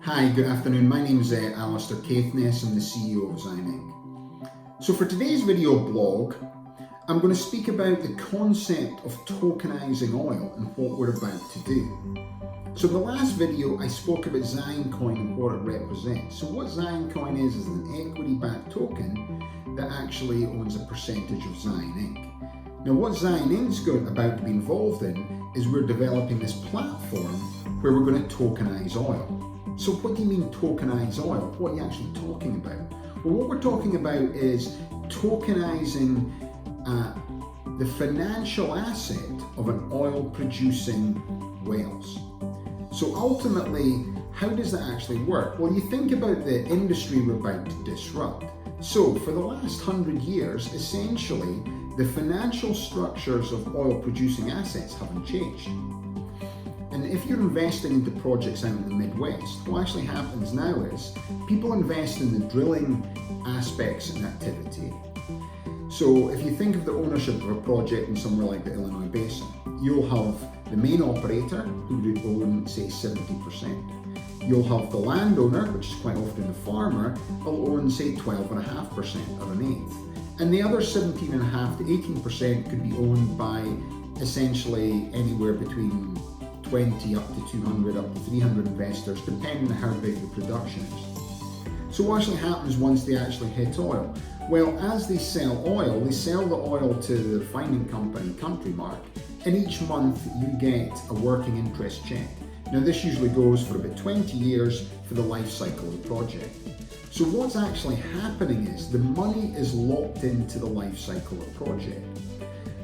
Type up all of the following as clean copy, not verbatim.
Hi, good afternoon. My name is Alastair Caithness. I'm the CEO of Ziyen Inc. So for today's video blog, I'm going to speak about the concept of tokenizing oil and what we're about to do. So in the last video, I spoke about ZiyenCoin and what it represents. So what ZiyenCoin is an equity-backed token that actually owns a percentage of Ziyen Inc. Now what Ziyen Inc's about to be involved in is we're developing this platform where we're going to tokenize oil. So what do you mean tokenize oil? What are you actually talking about? Well, what we're talking about is tokenizing the financial asset of an oil producing whales. So ultimately, how does that actually work? Well, you think about the industry we're about to disrupt. So for the last 100 years, essentially, the financial structures of oil producing assets haven't changed. And if you're investing into projects out in the Midwest, what actually happens now is people invest in the drilling aspects and activity. So if you think of the ownership of a project in somewhere like the Illinois Basin, you'll have the main operator who would own, say, 70%. You'll have the landowner, which is quite often the farmer, will own, say, 12.5% or an eighth. And the other 17.5% to 18% could be owned by essentially anywhere between 20 up to 200 up to 300 investors, depending on how big the production is. So what actually happens once they actually hit oil? Well, as they sell oil, they sell the oil to the refining company, Country Mark, and each month you get a working interest check. Now this usually goes for about 20 years for the life cycle of the project. So what's actually happening is the money is locked into the life cycle of the project.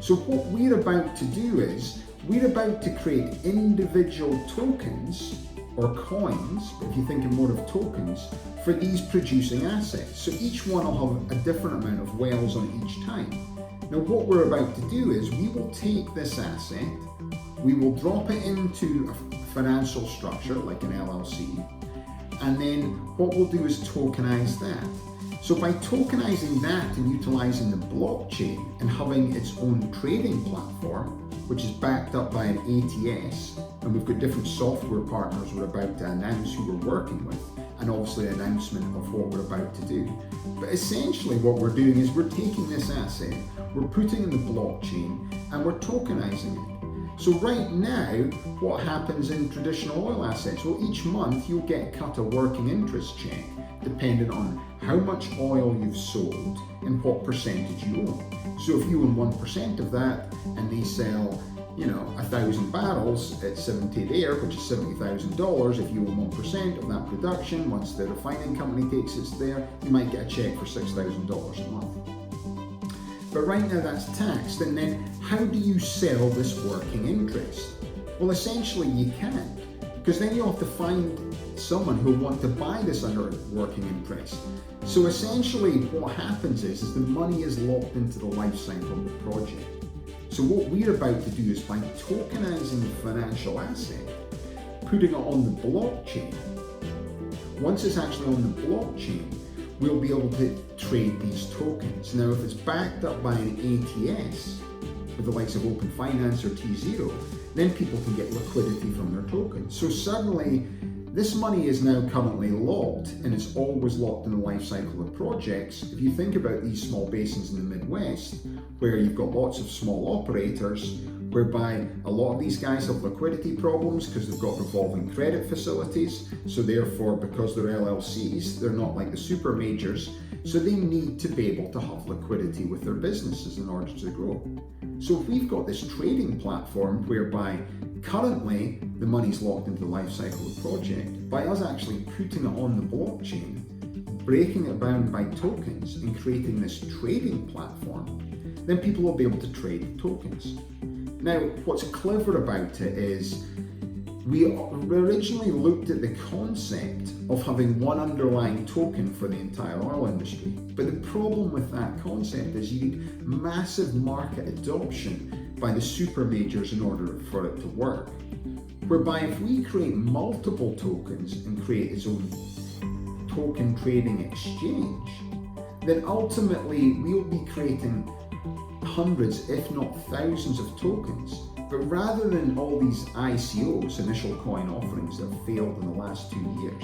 So what we're about to do is we're about to create individual tokens or coins, if you think of more of tokens, for these producing assets. So each one will have a different amount of whales on it each time. Now what we're about to do is we will take this asset, we will drop it into a financial structure like an LLC, and then what we'll do is tokenize that. So by tokenizing that and utilizing the blockchain and having its own trading platform, which is backed up by an ATS, and we've got different software partners we're about to announce who we're working with, and obviously an announcement of what we're about to do. But essentially what we're doing is we're taking this asset, we're putting in the blockchain, and we're tokenizing it. So right now, what happens in traditional oil assets? Well, each month you'll get cut a working interest check, depending on how much oil you've sold and what percentage you own. So if you own 1% of that and they sell, 1,000 barrels at 70 a day, which is $70,000, if you own 1% of that production, once the refining company takes it there, you might get a check for $6,000 a month. But right now that's taxed, and then how do you sell this working interest? Well, essentially you can't, because then you have to find someone who will want to buy this under working interest. So essentially what happens is the money is locked into the life cycle of the project. So what we're about to do is by tokenizing the financial asset, putting it on the blockchain. Once it's actually on the blockchain, we'll be able to trade these tokens. Now, if it's backed up by an ATS, with the likes of Open Finance or T0, then people can get liquidity from their tokens. So suddenly, this money is now currently locked, and it's always locked in the life cycle of projects. If you think about these small basins in the Midwest, where you've got lots of small operators, whereby a lot of these guys have liquidity problems because they've got revolving credit facilities. So therefore, because they're LLCs, they're not like the super majors. So they need to be able to have liquidity with their businesses in order to grow. So if we've got this trading platform whereby currently the money's locked into the life cycle of the project, by us actually putting it on the blockchain, breaking it down by tokens and creating this trading platform, then people will be able to trade tokens. Now, what's clever about it is we originally looked at the concept of having one underlying token for the entire oil industry. But the problem with that concept is you need massive market adoption by the super majors in order for it to work. Whereby if we create multiple tokens and create its own token trading exchange, then ultimately we'll be creating hundreds, if not thousands of tokens But rather than all these ICOs, initial coin offerings, that have failed in the last 2 years,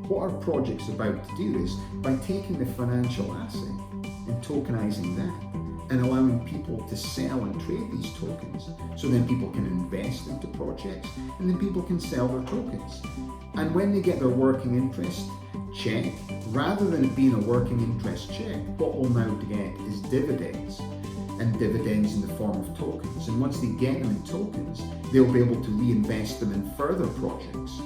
what our project's about to do is, by taking the financial asset and tokenizing that, and allowing people to sell and trade these tokens, so then people can invest into projects, and then people can sell their tokens. And when they get their working interest check, rather than it being a working interest check, what we'll now get is dividends, and dividends in the form of tokens. And once they get them in tokens, they'll be able to reinvest them in further projects.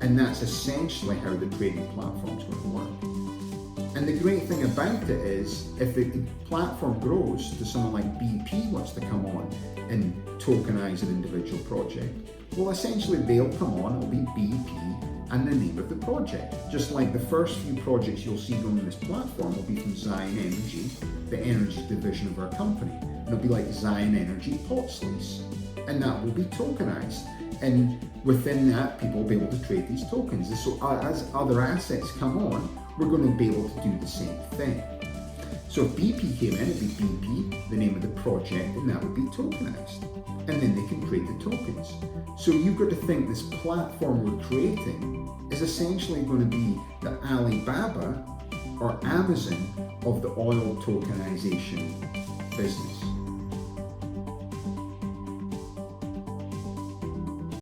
And that's essentially how the trading platform's going to work. And the great thing about it is, if the platform grows to someone like BP wants to come on and tokenize an individual project, well, essentially they'll come on, it'll be BP and the name of the project. Just like the first few projects you'll see going on this platform will be from Ziyen Energy, the energy division of our company. And it'll be like Ziyen Energy POTS lease, and that will be tokenized. And within that, people will be able to trade these tokens. And so as other assets come on, we're going to be able to do the same thing. So if BP came in, it'd be BP, the name of the project, and that would be tokenized. And then they can trade the tokens. So you've got to think this platform we're creating is essentially going to be the Alibaba or Amazon of the oil tokenization business.